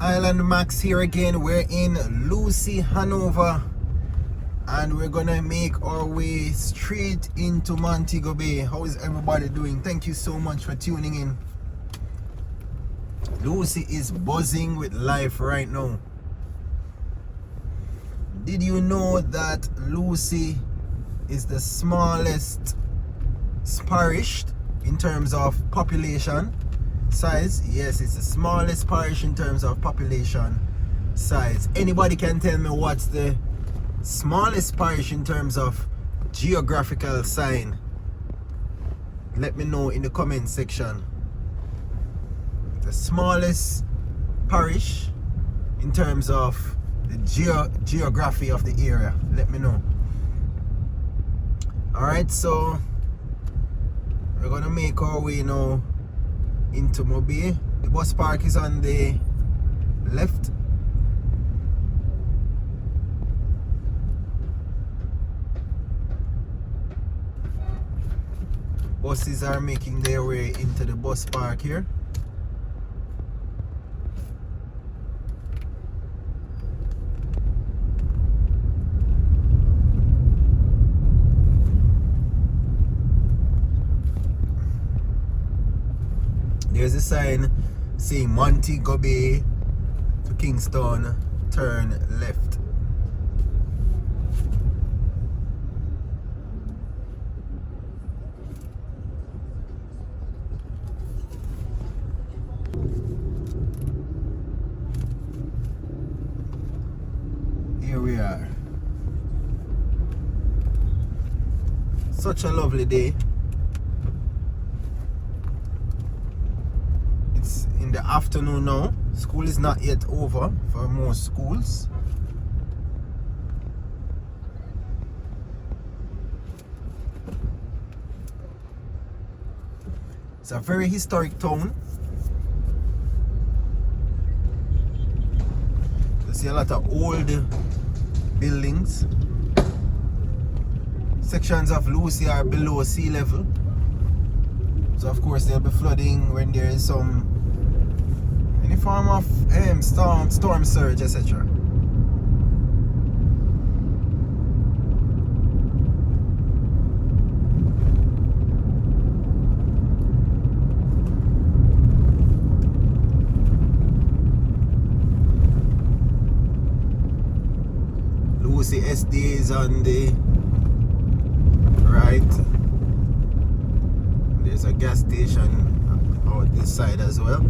Island Max here again. We're in Lucy, Hanover, and we're gonna make our way straight into Montego Bay. How is everybody doing? Thank you so much for tuning in. Lucy is buzzing with life right now. Did you know that Lucy is the smallest parish in terms of population size? Yes, it's the smallest parish in terms of population size. Anybody can tell me what's the smallest parish in terms of geographical sign? Let me know in the comment section. The smallest parish in terms of the geography of the area. Let me know. Alright, so we're gonna make our way now into Mobay. The bus park is on the left. Buses are making their way into the bus park here. There's a sign saying Montego Bay to Kingston, turn left. Here we are. Such a lovely day. It's in the afternoon now. School is not yet over for most schools. It's a very historic town. You see a lot of old buildings. Sections of Lucy are below sea level. So of course there'll be flooding when there is any form of storm surge, etc. Lucy SD is on the right. There's a gas station out this side as well.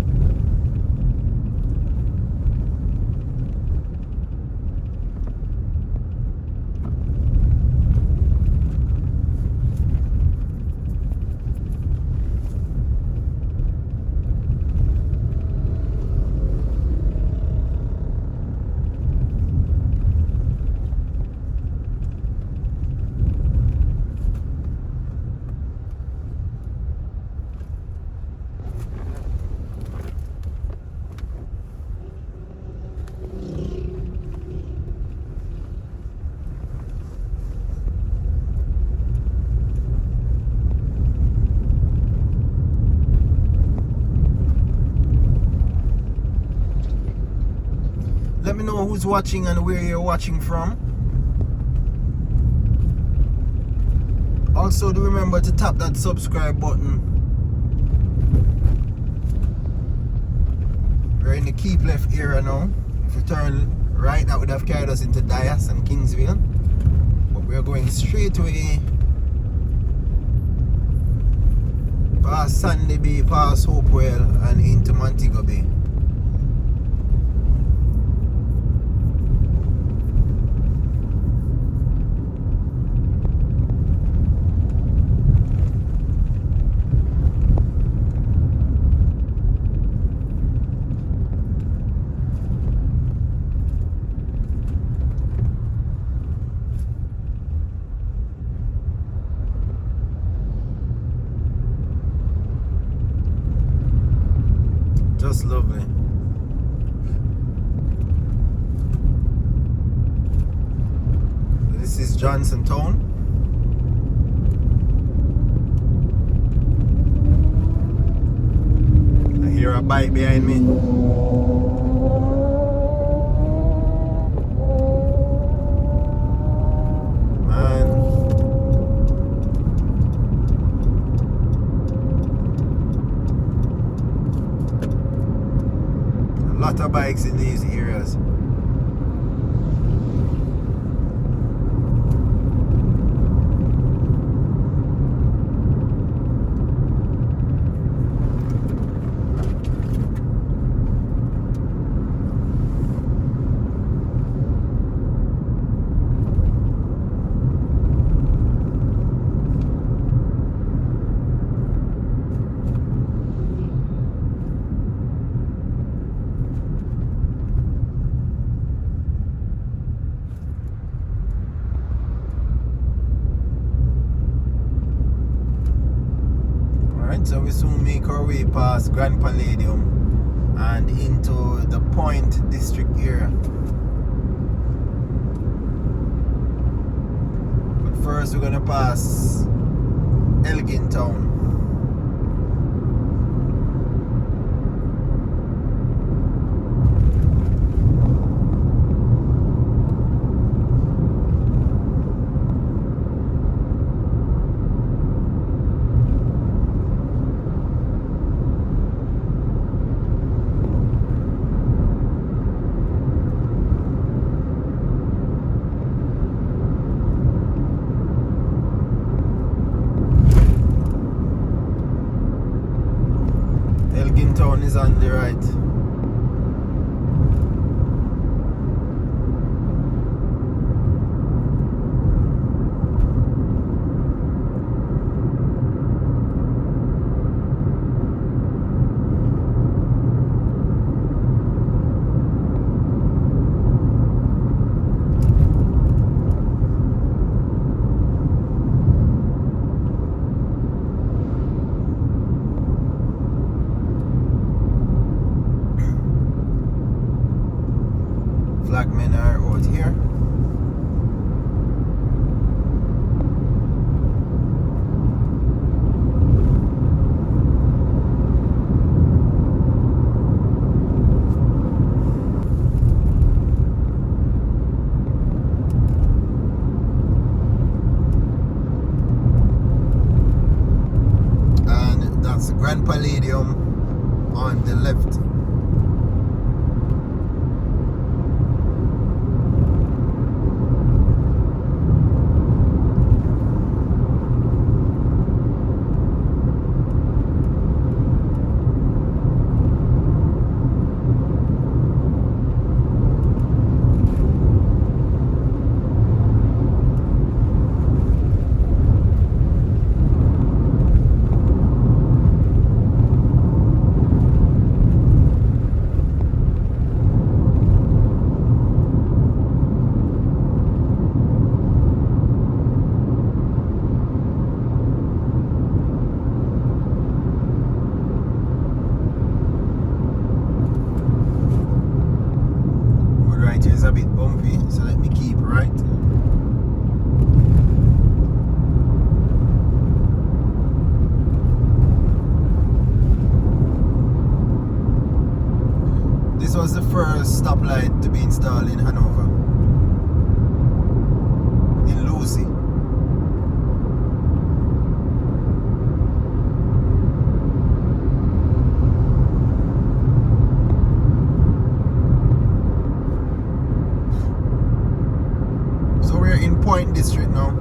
Let me know who's watching and where you're watching from. Also, do remember to tap that subscribe button. We're in the Keep Left area now. If you turn right, that would have carried us into Dyas and Kingsville. But we're going straight away past Sandy Bay, past Hopewell, and into Montego Bay. Just lovely. This is Johnsontown. I hear a bike behind me. lot of bikes in these areas. So we soon make our way past Grand Palladium and into the Point District area. But first we're gonna pass Elgin Town. Town is on the right. Flagmen are out here. And that's Grand Palladium on the left. Right here is a bit bumpy, so let me keep right. This was the first stoplight to be installed in Hanover, in Lucy. In Point District now.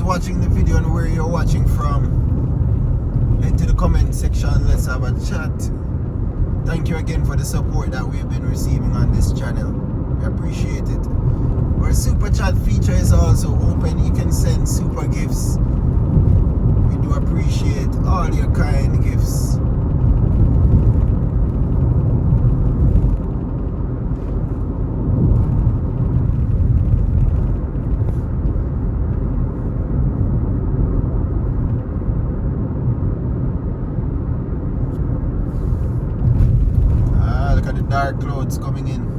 watching the video and where you're watching from. Head to the comment section, let's have a chat. Thank you again for the support that we've been receiving on this channel. We appreciate it. Our super chat feature is also open. You can send super gifts. We do appreciate all your kind gifts. Look at the dark clouds coming in.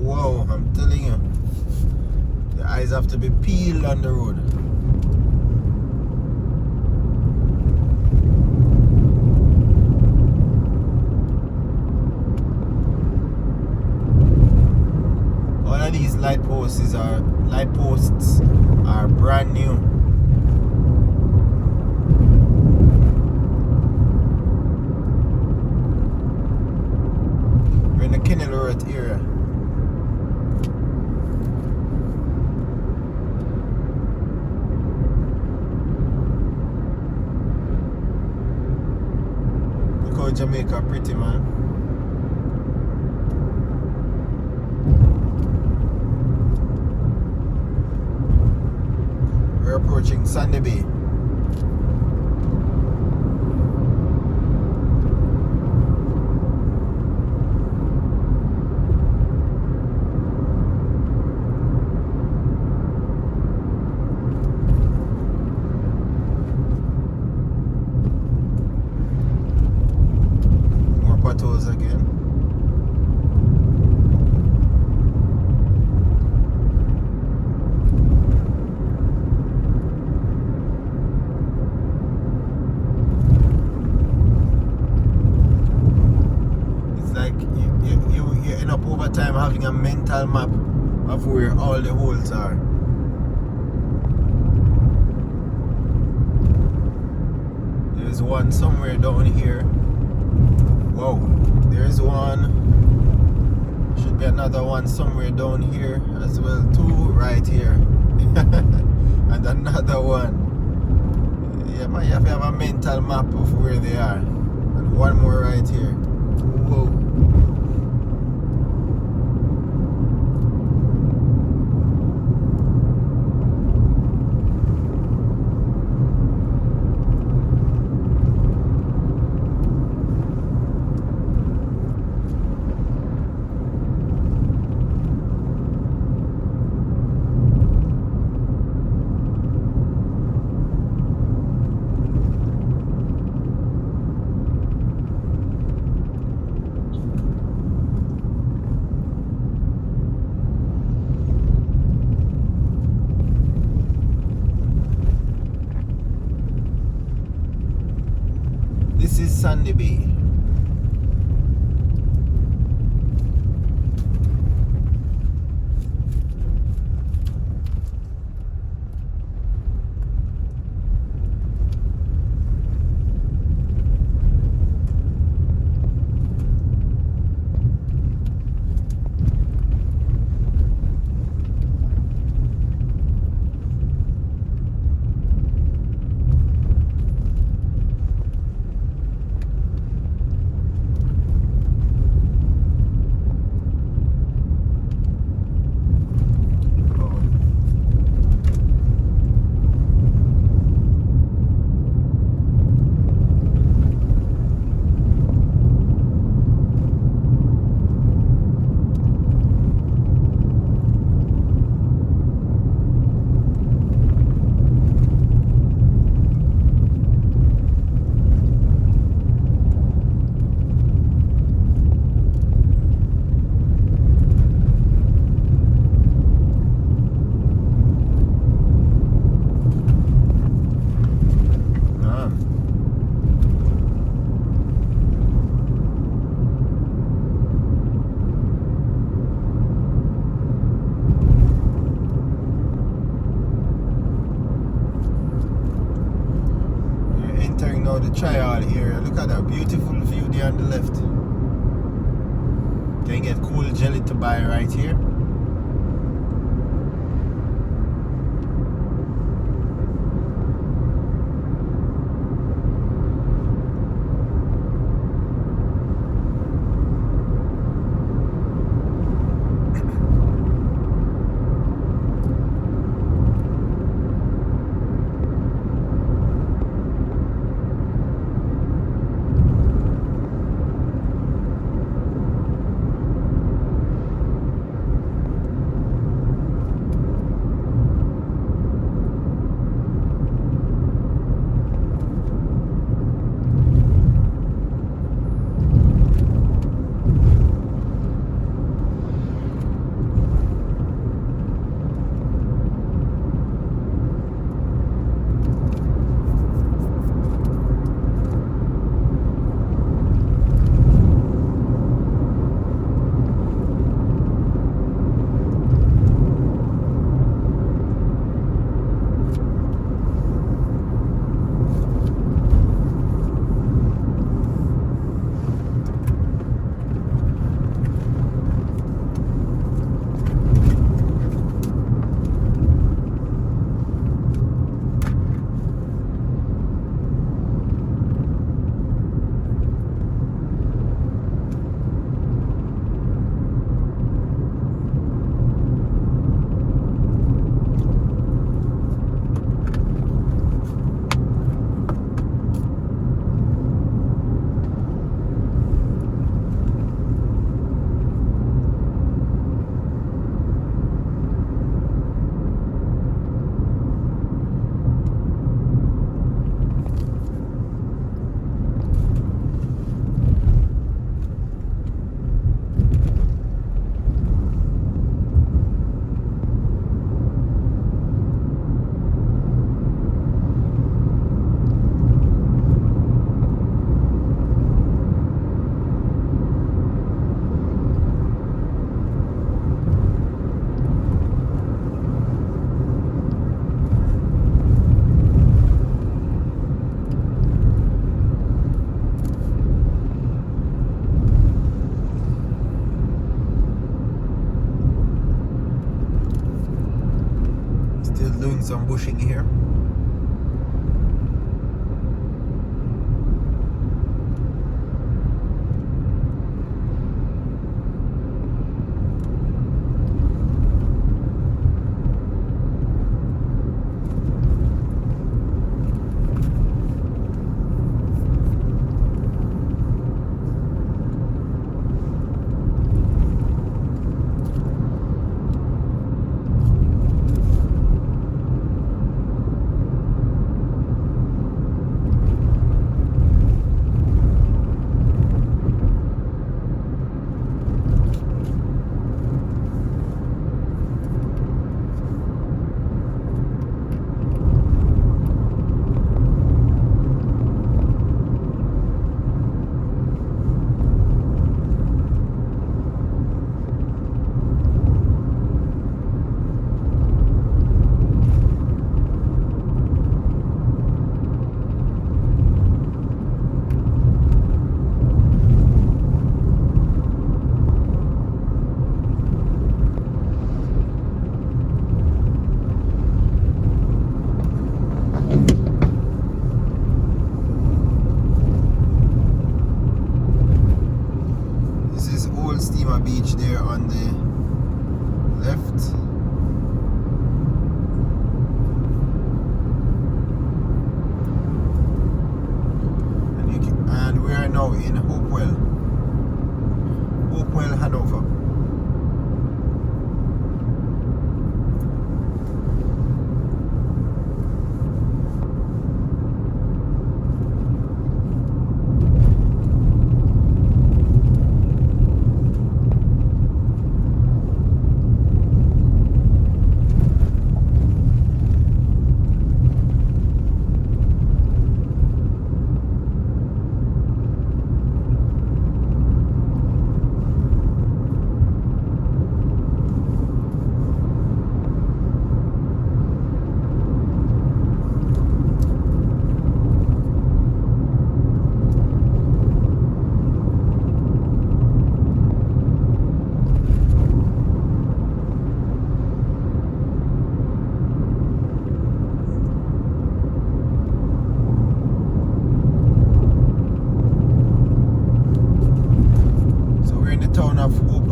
Whoa, I'm telling you, the eyes have to be peeled on the road. All of these light posts are brand new. We're in the Kenilworth area. Jamaica pretty, man. We're approaching Sandy Bay. Again. It's like you end up over time having a mental map of where all the holes are. There's one somewhere down here. Whoa, there's one. Should be another one somewhere down here as well. Two right here. And another one. Yeah, man, you have to have a mental map of where they are. And one more right here. Whoa. This is Sandy Bay. passing now the trial area. Look at that beautiful view there on the left. Can get cool jelly to buy right here. Some bushing here. Beach there on the left. And we are now in Hopewell, Hanover.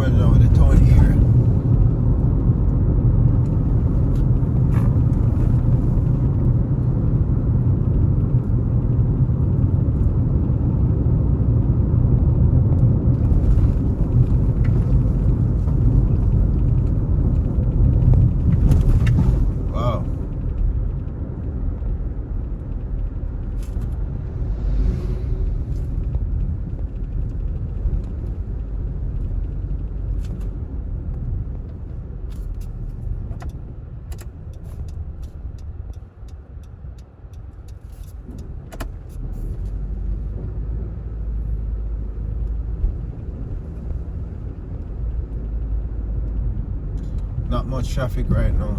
Hopewell now, the town area. Wow. Not much traffic right now.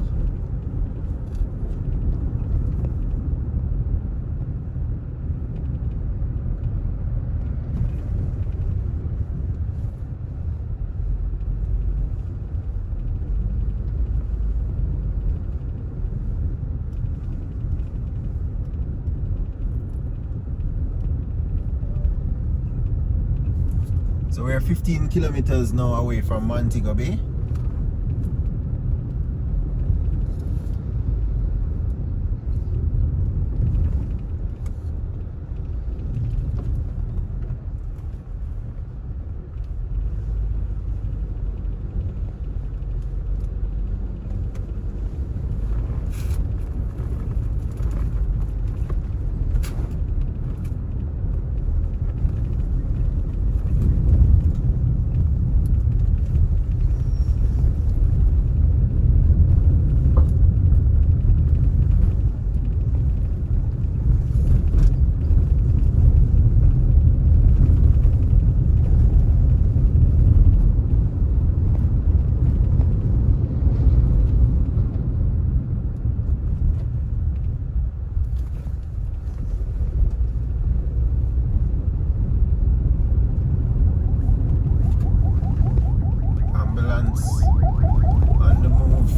So we're 15 kilometers now away from Montego Bay. On the move.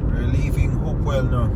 We're leaving Hopewell now.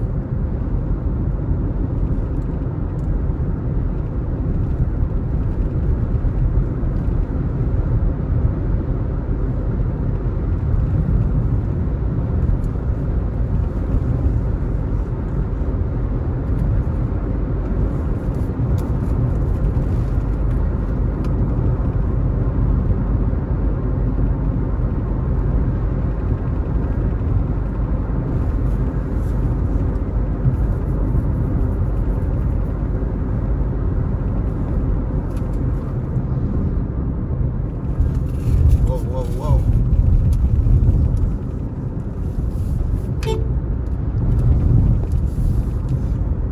Whoa.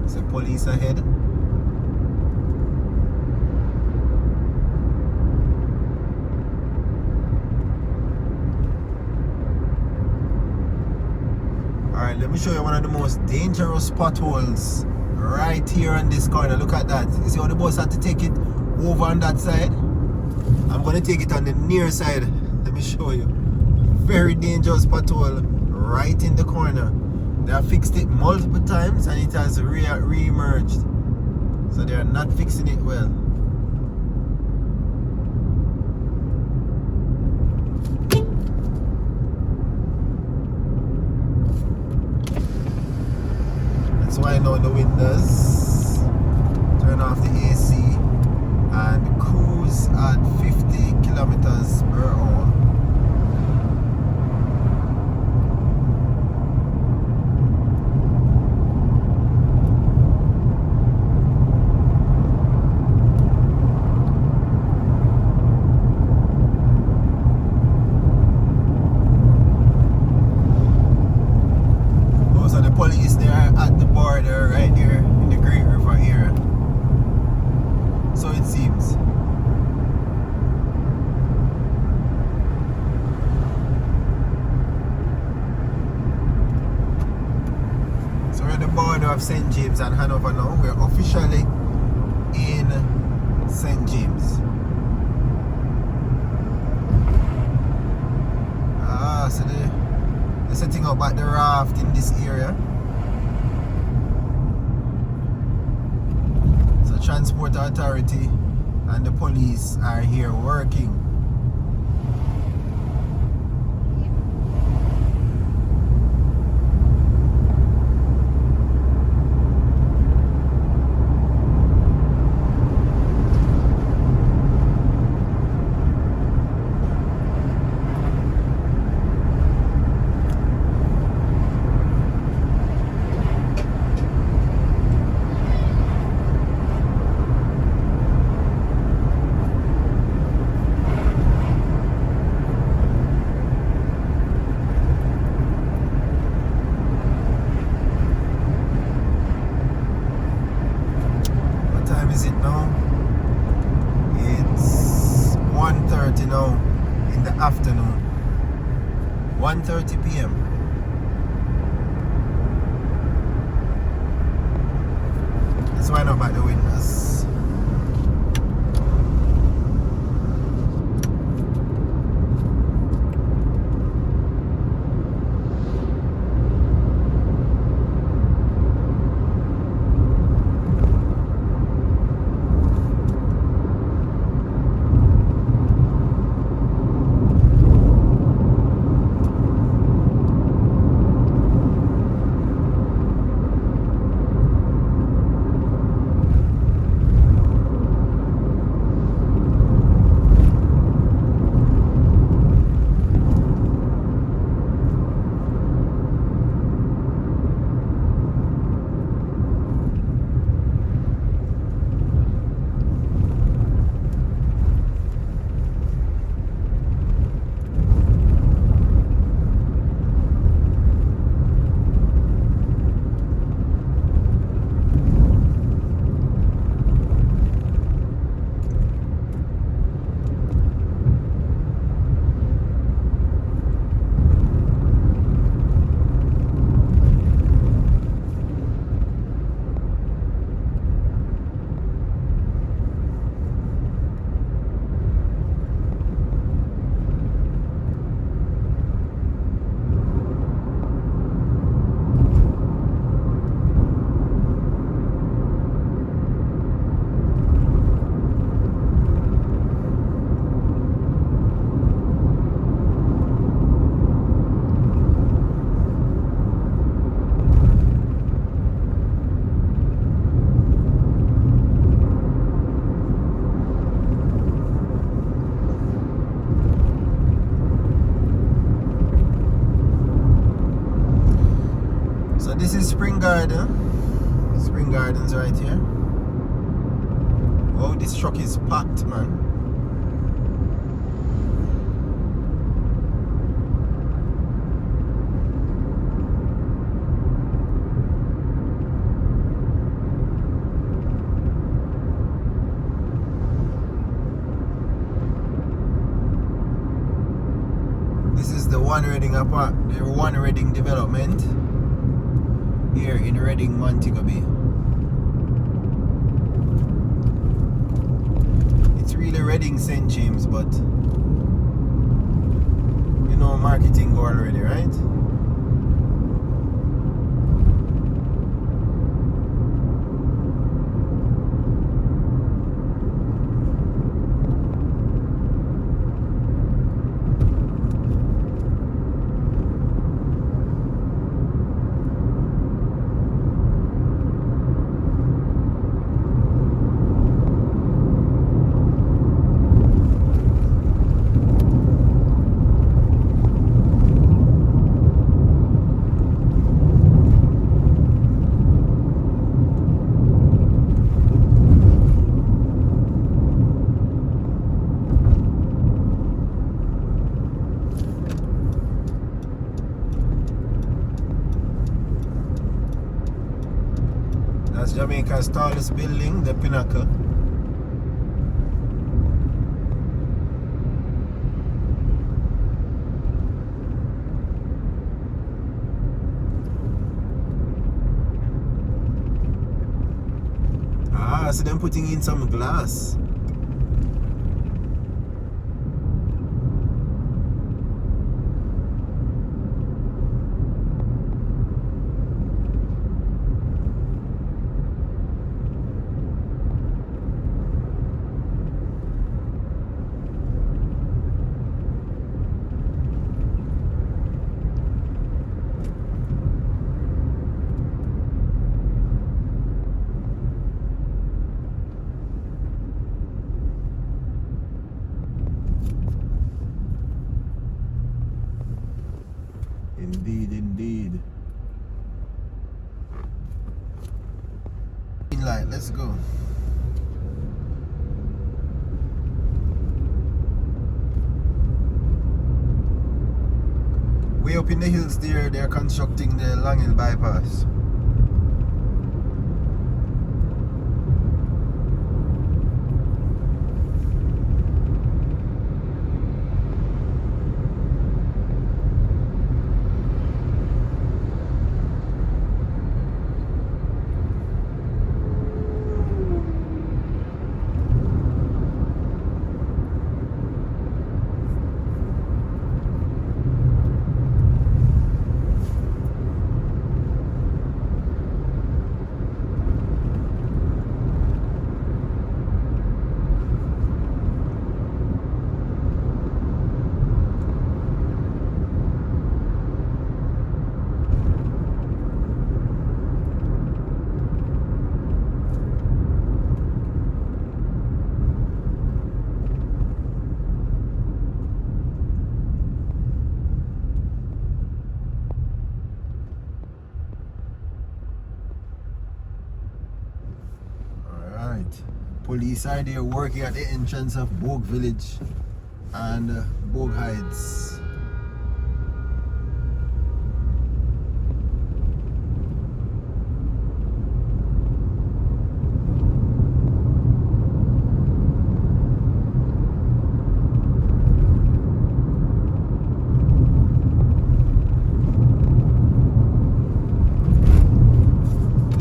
There's a police ahead. Alright, let me show you one of the most dangerous potholes right here on this corner. Look at that. You see how the bus had to take it over on that side? I'm going to take it on the near side. Let me show you. Very dangerous pothole right in the corner. They have fixed it multiple times and it has re-emerged. So they are not fixing it well. That's why now the windows, turn off the AC and cruise at 50 kilometers per hour. Those are the police there at the border right there in the Great River area. So it seems. So we're at the border of St. James and Hanover now. We're officially in St. James. So they're setting up at the raft in this area. So Transport Authority and the police are here working. Is it now? It's 1:30 now in the afternoon. 1:30 p.m. Let's wind up at the windows. This is Spring Garden. Spring Gardens right here. Oh, this truck is packed, man. This is the One Reading development here in Reading, Montego Bay. It's really Reading St. James, but you know marketing go already, right? That's Jamaica's tallest building, the Pinnacle. Ah, so them putting in some glass. Indeed, indeed. Green light, let's go. Way up in the hills there, they're constructing the Long Hill bypass. Police are there working at the entrance of Bogue Village and Bogue Heights.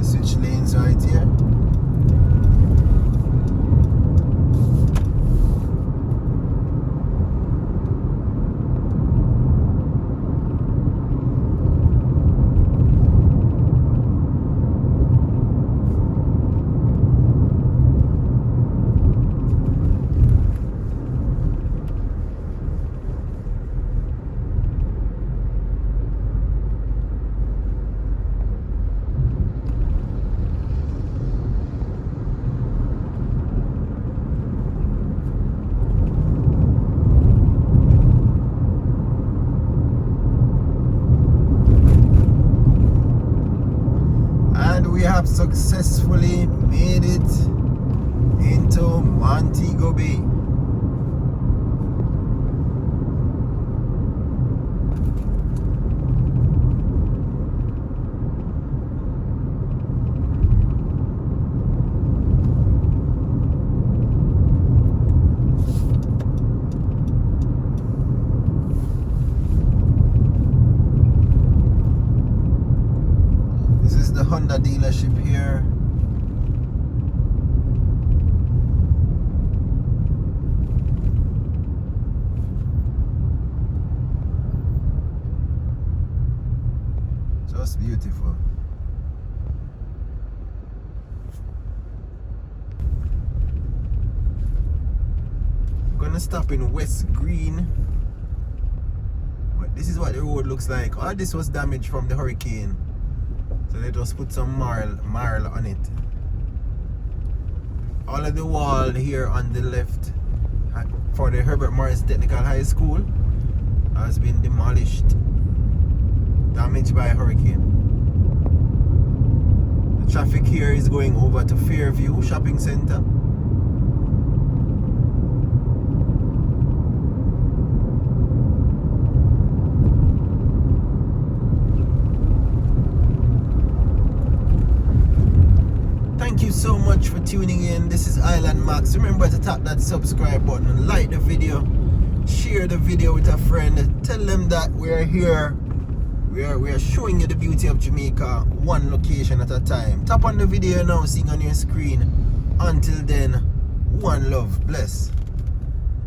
Switch lanes right here. Have successfully made it into Montego Bay. The Honda dealership here. Just beautiful. I'm gonna stop in West Green. But this is what the road looks like. All this was damaged from the hurricane. So they just put some marl on it. All of the wall here on the left for the Herbert Morris Technical High School has been demolished, damaged by a hurricane. The traffic here is going over to Fairview Shopping Center. Thank you so much for tuning in. This is Island Max. Remember to tap that subscribe button, like the video, share the video with a friend, tell them that we're here. We are showing you the beauty of Jamaica, one location at a time. Tap on the video now, seeing on your screen. Until then, one love, bless.